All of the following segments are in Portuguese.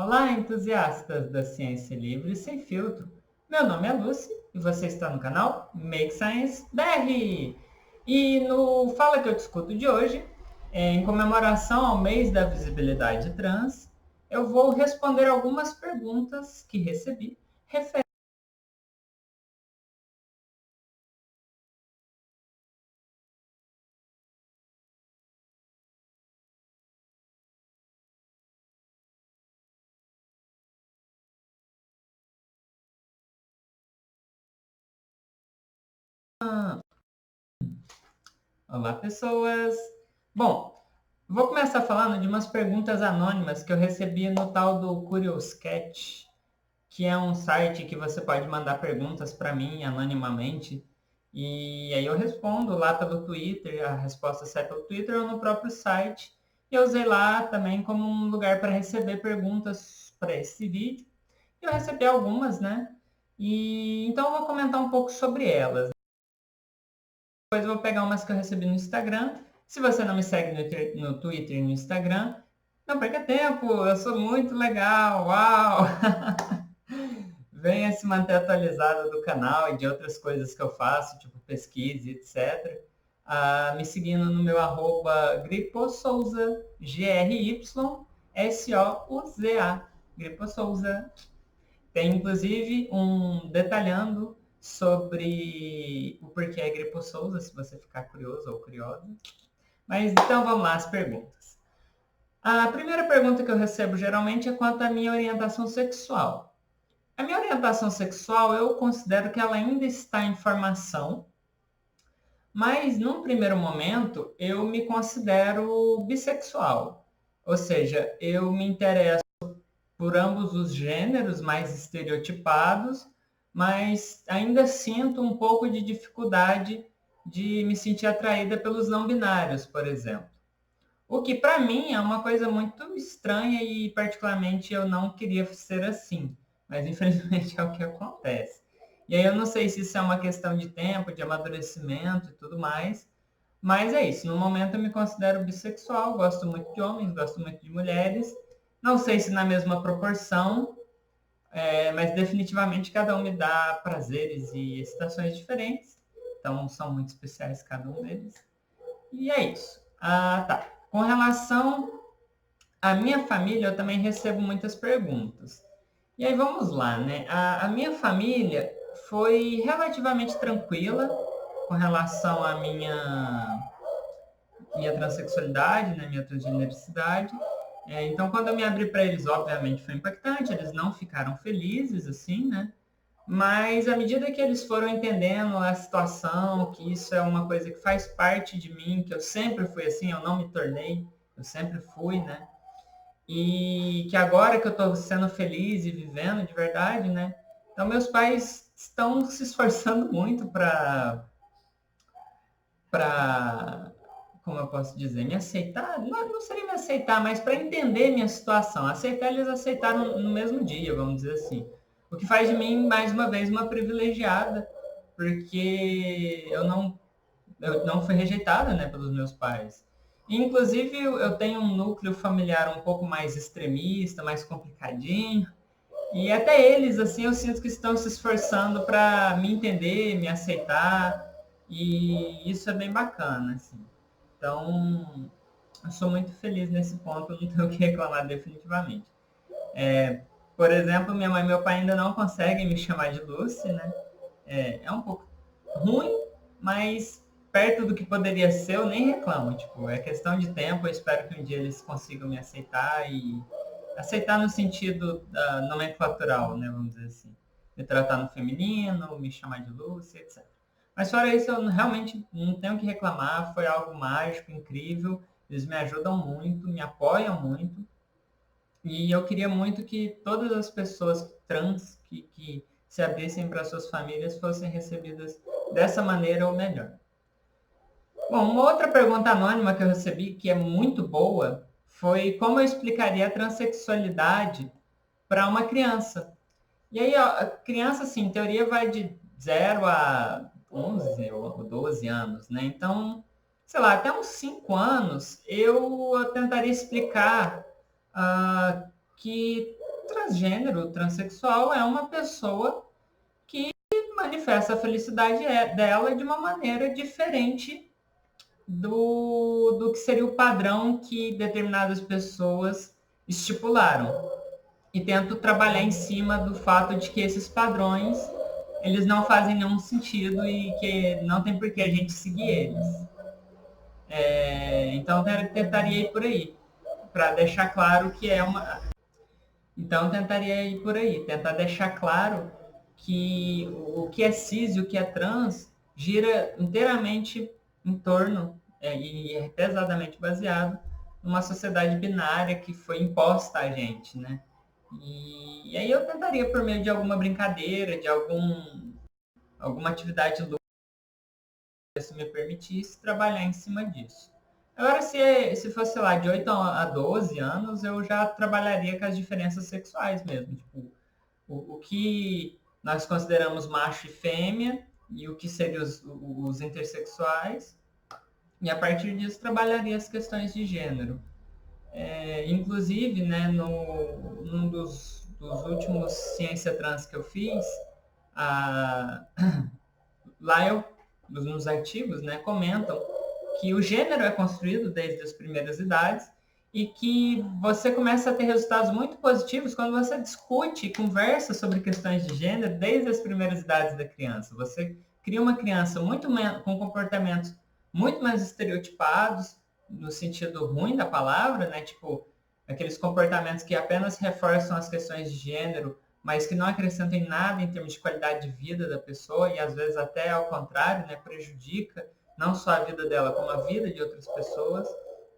Olá, entusiastas da ciência livre e sem filtro. Meu nome é Lucy e você está no canal Make Science BR. E no Fala que eu discuto de hoje, em comemoração ao mês da visibilidade trans, eu vou responder algumas perguntas que recebi referentes. Olá, pessoas! Bom, vou começar falando de umas perguntas anônimas que eu recebi no tal do Curious Cat, que é um site que você pode mandar perguntas para mim anonimamente. E aí eu respondo lá pelo Twitter, a resposta sai pelo Twitter ou no próprio site. E eu usei lá também como um lugar para receber perguntas para esse vídeo. E eu recebi algumas, né? E então eu vou comentar um pouco sobre elas. Depois eu vou pegar umas que eu recebi no Instagram. Se você não me segue no Twitter e no Instagram, não perca tempo, eu sou muito legal, uau! Venha se manter atualizado do canal e de outras coisas que eu faço, tipo pesquisa, etc. Me seguindo no meu arroba griposouza, GRYSOUZA, griposouza. Tem inclusive um detalhando sobre o porquê é griposouza, se você ficar curioso ou curiosa. Mas então vamos lá, as perguntas. A primeira pergunta que eu recebo geralmente é quanto à minha orientação sexual. A minha orientação sexual, eu considero que ela ainda está em formação, mas num primeiro momento eu me considero bissexual. Ou seja, eu me interesso por ambos os gêneros mais estereotipados, mas ainda sinto um pouco de dificuldade de me sentir atraída pelos não binários, por exemplo. O que para mim é uma coisa muito estranha e particularmente eu não queria ser assim, mas infelizmente é o que acontece. E aí eu não sei se isso é uma questão de tempo, de amadurecimento e tudo mais, mas é isso. No momento eu me considero bissexual, gosto muito de homens, gosto muito de mulheres. Não sei se na mesma proporção, mas definitivamente cada um me dá prazeres e excitações diferentes. Então são muito especiais cada um deles. E é isso. Tá. Com relação à minha família, eu também recebo muitas perguntas. E aí vamos lá, né? A minha família foi relativamente tranquila com relação à minha transexualidade, né? Minha transgenericidade. Então, quando eu me abri para eles, obviamente foi impactante, eles não ficaram felizes, assim, né? Mas à medida que eles foram entendendo a situação, que isso é uma coisa que faz parte de mim, que eu sempre fui assim, eu não me tornei, eu sempre fui, né? E que agora que eu estou sendo feliz e vivendo de verdade, né? Então meus pais estão se esforçando muito para como eu posso dizer, me aceitar, não seria me aceitar, mas para entender minha situação. Aceitar, eles aceitaram no mesmo dia, vamos dizer assim. O que faz de mim, mais uma vez, uma privilegiada, porque eu não fui rejeitada, né, pelos meus pais. Inclusive, eu tenho um núcleo familiar um pouco mais extremista, mais complicadinho, e até eles, assim, eu sinto que estão se esforçando para me entender, me aceitar, e isso é bem bacana, assim. Então, eu sou muito feliz nesse ponto, não tenho o que reclamar definitivamente. Por exemplo, minha mãe e meu pai ainda não conseguem me chamar de Lucy, né? É um pouco ruim, mas perto do que poderia ser, eu nem reclamo. Tipo, é questão de tempo, eu espero que um dia eles consigam me aceitar e aceitar no sentido da nomenclatural, né? Vamos dizer assim. Me tratar no feminino, me chamar de Lucy, etc. Mas fora isso, eu realmente não tenho o que reclamar, foi algo mágico, incrível, eles me ajudam muito, me apoiam muito, e eu queria muito que todas as pessoas trans que se abrissem para suas famílias fossem recebidas dessa maneira ou melhor. Bom, uma outra pergunta anônima que eu recebi, que é muito boa, foi como eu explicaria a transexualidade para uma criança. E aí, ó, a criança, assim, em teoria, vai de 0 a 11 ou 12 anos, né? Então, sei lá, até uns 5 anos, eu tentaria explicar que transgênero, transexual é uma pessoa que manifesta a felicidade dela de uma maneira diferente do que seria o padrão que determinadas pessoas estipularam. E tento trabalhar em cima do fato de que esses padrões eles não fazem nenhum sentido e que não tem por que a gente seguir eles. Então eu tentaria ir por aí, para deixar claro que é uma. Então tentaria ir por aí, tentar deixar claro que o que é cis e o que é trans gira inteiramente em torno e é pesadamente baseado numa sociedade binária que foi imposta a gente, né? E aí eu tentaria, por meio de alguma brincadeira, de alguma atividade lúdica, se me permitisse, trabalhar em cima disso. Agora, se fosse lá de 8 a 12 anos, eu já trabalharia com as diferenças sexuais mesmo. Tipo, o que nós consideramos macho e fêmea e o que seriam os intersexuais. E a partir disso, trabalharia as questões de gênero. Inclusive, né, num dos últimos Ciência Trans que eu fiz, a, lá nos artigos, né, comentam que o gênero é construído desde as primeiras idades e que você começa a ter resultados muito positivos quando você discute e conversa sobre questões de gênero desde as primeiras idades da criança. Você cria uma criança com comportamentos muito mais estereotipados, no sentido ruim da palavra, né? Tipo, aqueles comportamentos que apenas reforçam as questões de gênero, mas que não acrescentam em nada em termos de qualidade de vida da pessoa e às vezes até ao contrário, né, prejudica não só a vida dela, como a vida de outras pessoas.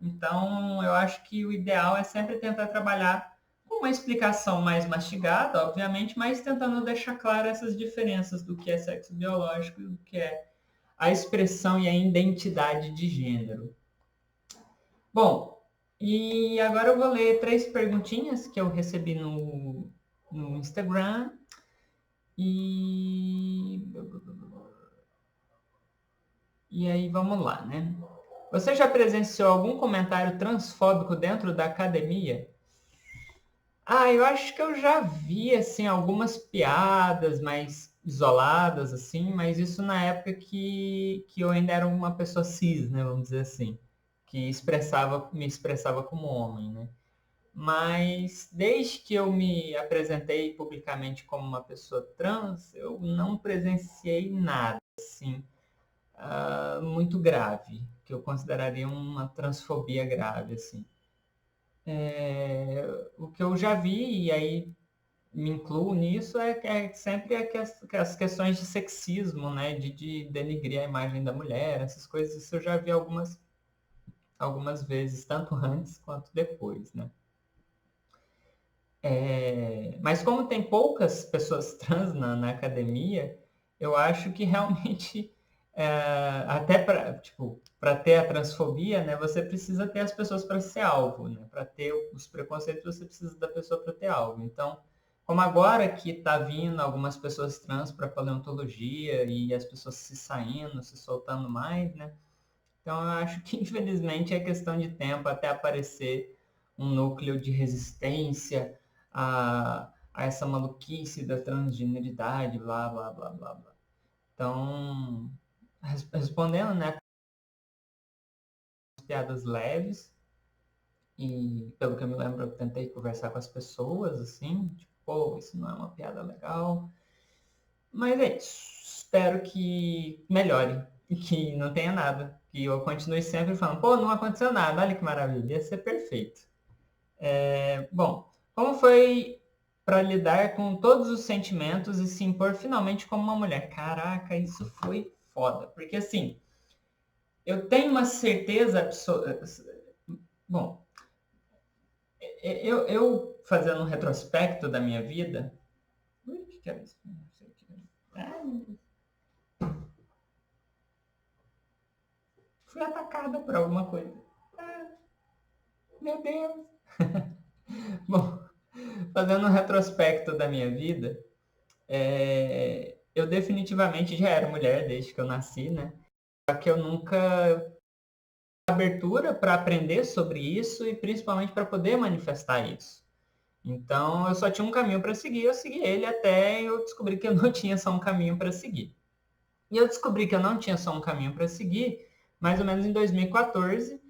Então, eu acho que o ideal é sempre tentar trabalhar com uma explicação mais mastigada, obviamente, mas tentando deixar claro essas diferenças do que é sexo biológico e do que é a expressão e a identidade de gênero. Bom, e agora eu vou ler 3 perguntinhas que eu recebi no Instagram. E aí vamos lá, né? Você já presenciou algum comentário transfóbico dentro da academia? Eu acho que eu já vi, assim, algumas piadas mais isoladas, assim, mas isso na época que eu ainda era uma pessoa cis, né, vamos dizer assim, que me expressava como homem, né? Mas desde que eu me apresentei publicamente como uma pessoa trans, eu não presenciei nada, assim, muito grave, que eu consideraria uma transfobia grave, assim. O que eu já vi, e aí me incluo nisso, é sempre as questões de sexismo, né? De denigrir a imagem da mulher, essas coisas, isso eu já vi algumas vezes, tanto antes quanto depois, né? Mas como tem poucas pessoas trans na academia, eu acho que realmente, até para tipo, ter a transfobia, né, você precisa ter as pessoas para ser alvo, né? Para ter os preconceitos, você precisa da pessoa para ter alvo. Então, como agora que está vindo algumas pessoas trans para paleontologia e as pessoas se saindo, se soltando mais, né? Então, eu acho que, infelizmente, é questão de tempo até aparecer um núcleo de resistência a essa maluquice da transgeneridade, blá, blá, blá, blá, blá. Então, respondendo, né, piadas leves, e pelo que eu me lembro, eu tentei conversar com as pessoas, assim, tipo, pô, isso não é uma piada legal. Mas é isso. Espero que melhore e que não tenha nada. Que eu continue sempre falando, pô, não aconteceu nada, olha que maravilha, ia ser perfeito. Bom, como foi para lidar com todos os sentimentos e se impor finalmente como uma mulher? Caraca, isso foi foda. Porque assim, eu tenho uma certeza absoluta. Bom, eu fazendo um retrospecto da minha vida. Ui, o que era isso? Não sei o que era. Fui atacada por alguma coisa. Meu Deus! Bom, fazendo um retrospecto da minha vida, eu definitivamente já era mulher desde que eu nasci, né? Só que eu nunca tive abertura para aprender sobre isso e principalmente para poder manifestar isso. Então, eu só tinha um caminho para seguir, eu segui ele até eu descobri que eu não tinha só um caminho para seguir. E eu descobri que eu não tinha só um caminho para seguir, mais ou menos em 2014.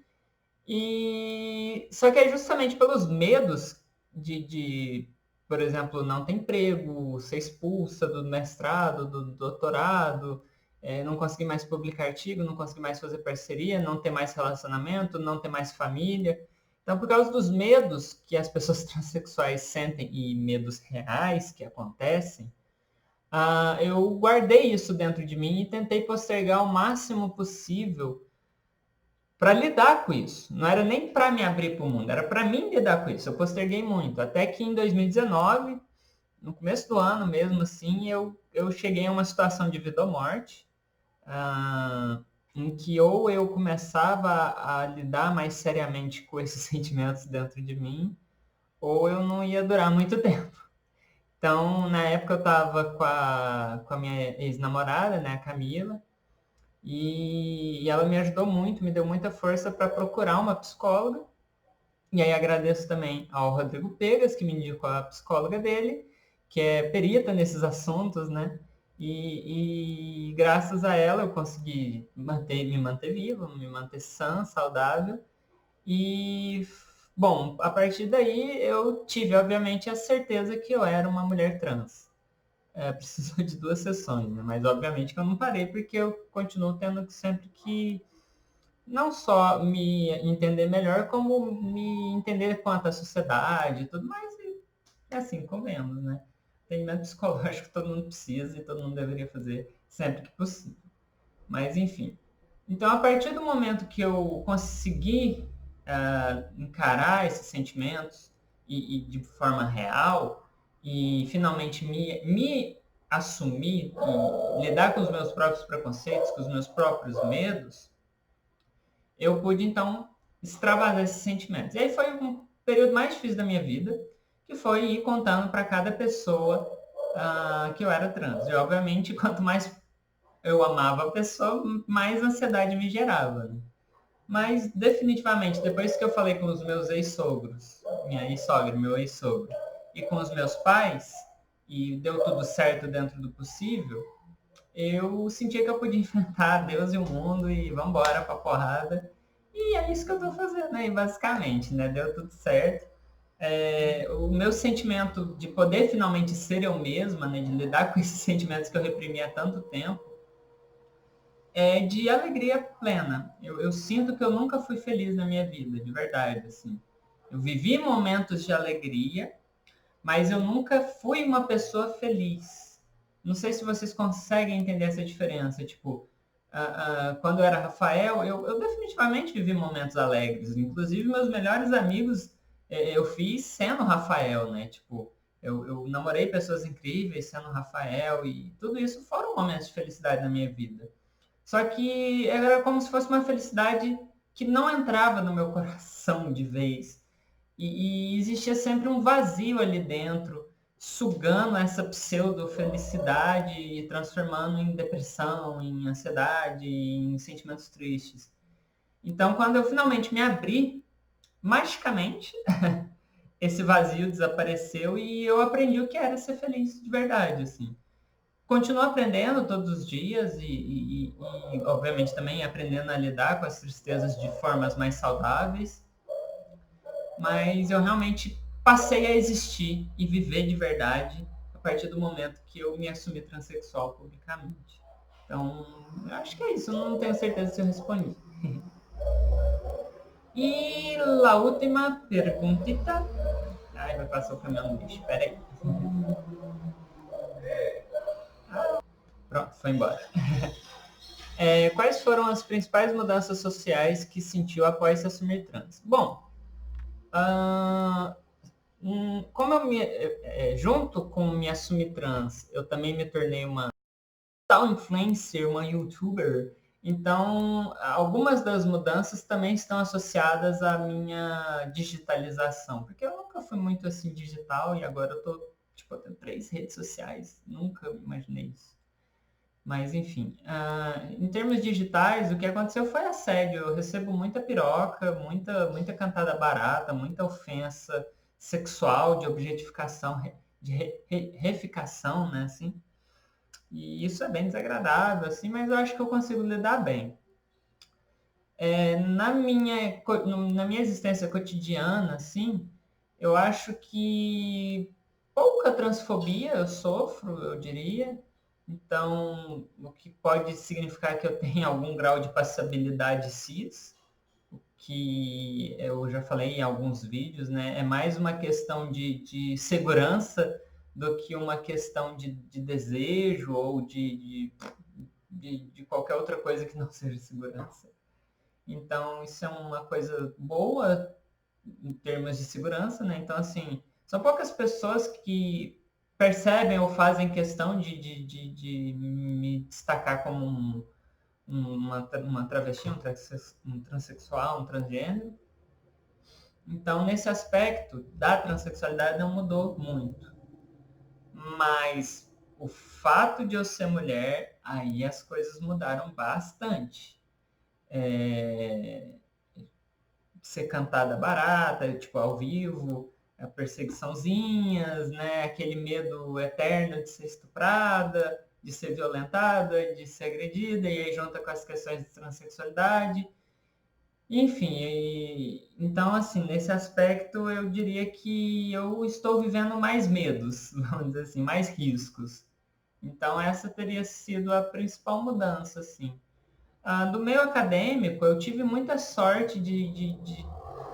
E só que é justamente pelos medos de, por exemplo, não ter emprego, ser expulsa do mestrado, do doutorado, não conseguir mais publicar artigo, não conseguir mais fazer parceria, não ter mais relacionamento, não ter mais família. Então, por causa dos medos que as pessoas transexuais sentem e medos reais que acontecem, eu guardei isso dentro de mim e tentei postergar o máximo possível para lidar com isso. Não era nem para me abrir para o mundo, era para mim lidar com isso. Eu posterguei muito, até que em 2019, no começo do ano mesmo assim, eu cheguei a uma situação de vida ou morte, em que ou eu começava a lidar mais seriamente com esses sentimentos dentro de mim, ou eu não ia durar muito tempo. Então, na época eu estava com a minha ex-namorada, né, a Camila, e ela me ajudou muito, me deu muita força para procurar uma psicóloga. E aí agradeço também ao Rodrigo Pegas, que me indicou a psicóloga dele, que é perita nesses assuntos, né? E graças a ela eu consegui me manter vivo, me manter sã, saudável. E, bom, a partir daí eu tive, obviamente, a certeza que eu era uma mulher trans. Precisou de 2 sessões, né? Mas obviamente que eu não parei, porque eu continuo tendo sempre que não só me entender melhor, como me entender quanto à sociedade e tudo mais. E, assim, comemos, né? Atendimento psicológico todo mundo precisa e todo mundo deveria fazer sempre que possível. Mas, enfim. Então, a partir do momento que eu consegui encarar esses sentimentos e de forma real, e finalmente me assumir e lidar com os meus próprios preconceitos, com os meus próprios medos, eu pude então extravasar esses sentimentos. E aí foi um período mais difícil da minha vida, que foi ir contando para cada pessoa que eu era trans. E obviamente, quanto mais eu amava a pessoa, mais ansiedade me gerava. Né? Mas definitivamente, depois que eu falei com os meus ex-sogros, minha ex-sogra, meu ex-sogro, e com os meus pais, e deu tudo certo dentro do possível, eu sentia que eu podia enfrentar Deus e o mundo e vamos embora pra porrada. E é isso que eu tô fazendo aí, basicamente, né? Deu tudo certo. O meu sentimento de poder finalmente ser eu mesma, né? De lidar com esses sentimentos que eu reprimi há tanto tempo, é de alegria plena. Eu sinto que eu nunca fui feliz na minha vida, de verdade, assim. Eu vivi momentos de alegria, mas eu nunca fui uma pessoa feliz. Não sei se vocês conseguem entender essa diferença. Tipo, quando eu era Rafael, eu definitivamente vivi momentos alegres. Inclusive, meus melhores amigos eu fiz sendo Rafael, né? Tipo, eu namorei pessoas incríveis sendo Rafael e tudo isso foram momentos de felicidade na minha vida. Só que era como se fosse uma felicidade que não entrava no meu coração de vez. E existia sempre um vazio ali dentro, sugando essa pseudo-felicidade e transformando em depressão, em ansiedade, em sentimentos tristes. Então, quando eu finalmente me abri, magicamente, esse vazio desapareceu e eu aprendi o que era ser feliz de verdade, assim. Continuo aprendendo todos os dias e, obviamente, também aprendendo a lidar com as tristezas de formas mais saudáveis, mas eu realmente passei a existir e viver de verdade a partir do momento que eu me assumi transexual publicamente. Então, eu acho que é isso. Eu não tenho certeza se eu respondi. E a última perguntita. Ai, vai passar o caminhão do lixo. Pera aí. Pronto, foi embora. Quais foram as principais mudanças sociais que sentiu após se assumir trans? Bom, uh, como junto com me assumir trans, eu também me tornei uma tal influencer, uma youtuber. Então, algumas das mudanças também estão associadas à minha digitalização, porque eu nunca fui muito assim digital e agora eu tô tipo tendo 3 redes sociais, nunca imaginei isso. Mas enfim, em termos digitais, o que aconteceu foi assédio. Eu recebo muita piroca, muita cantada barata, muita ofensa sexual, de objetificação, de reificação, né, assim. E isso é bem desagradável, assim, mas eu acho que eu consigo lidar bem. Na minha existência cotidiana, assim, eu acho que pouca transfobia eu sofro, eu diria. Então, o que pode significar que eu tenho algum grau de passabilidade cis, que eu já falei em alguns vídeos, né? É mais uma questão de segurança do que uma questão de desejo ou de qualquer outra coisa que não seja segurança. Então, isso é uma coisa boa em termos de segurança, né? Então, assim, são poucas pessoas que percebem ou fazem questão de me destacar como uma travesti, um transexual, um transgênero. Então, nesse aspecto da transexualidade não mudou muito. Mas o fato de eu ser mulher, aí as coisas mudaram bastante. Ser cantada barata, tipo, ao vivo, a perseguiçãozinhas, né? Aquele medo eterno de ser estuprada, de ser violentada, de ser agredida, e aí junta com as questões de transexualidade. Enfim, então, assim, nesse aspecto, eu diria que eu estou vivendo mais medos, vamos dizer assim, mais riscos. Então, essa teria sido a principal mudança, assim. Do meio acadêmico, eu tive muita sorte de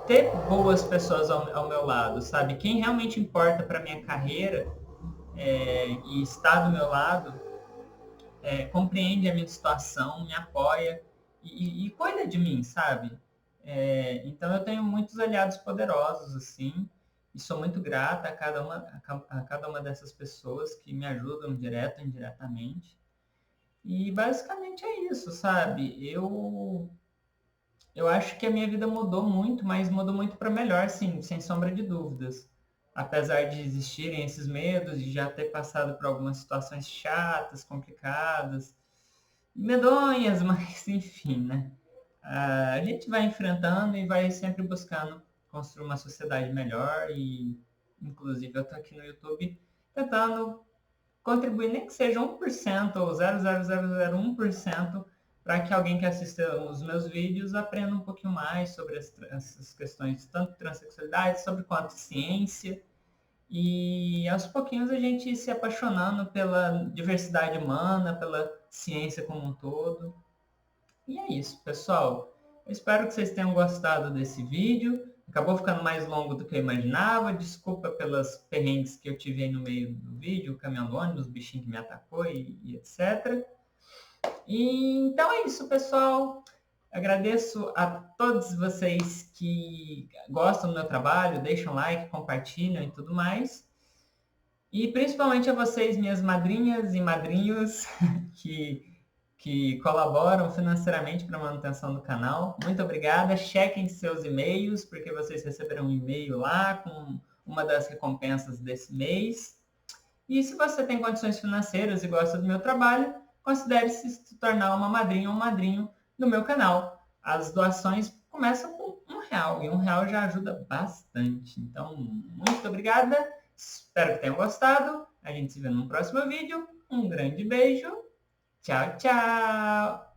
ter boas pessoas ao meu lado, sabe? Quem realmente importa para minha carreira e está do meu lado, compreende a minha situação, me apoia e cuida de mim, sabe? Então eu tenho muitos aliados poderosos, assim, e sou muito grata a cada uma dessas pessoas que me ajudam direto ou indiretamente. E basicamente é isso, sabe? Eu acho que a minha vida mudou muito, mas mudou muito para melhor, sim, sem sombra de dúvidas. Apesar de existirem esses medos, de já ter passado por algumas situações chatas, complicadas, medonhas, mas enfim, né? A gente vai enfrentando e vai sempre buscando construir uma sociedade melhor e, inclusive, eu estou aqui no YouTube tentando contribuir, nem que seja 1% ou 0,0001% para que alguém que assista os meus vídeos aprenda um pouquinho mais sobre essas questões, tanto de transexualidade, sobre quanto ciência. E aos pouquinhos a gente se apaixonando pela diversidade humana, pela ciência como um todo. E é isso, pessoal. Eu espero que vocês tenham gostado desse vídeo. Acabou ficando mais longo do que eu imaginava. Desculpa pelas perrengues que eu tive aí no meio do vídeo, o caminhão do ônibus, o bichinho que me atacou e etc. E, então é isso, pessoal. Agradeço a todos vocês que gostam do meu trabalho, deixam like, compartilham e tudo mais. E principalmente a vocês, minhas madrinhas e madrinhos, que colaboram financeiramente para a manutenção do canal. Muito obrigada. Chequem seus e-mails, porque vocês receberão um e-mail lá com uma das recompensas desse mês. E se você tem condições financeiras e gosta do meu trabalho, considere se tornar uma madrinha ou um madrinho no meu canal. As doações começam com R$1, e R$1 já ajuda bastante. Então, muito obrigada. Espero que tenham gostado. A gente se vê no próximo vídeo. Um grande beijo. Tchau, tchau!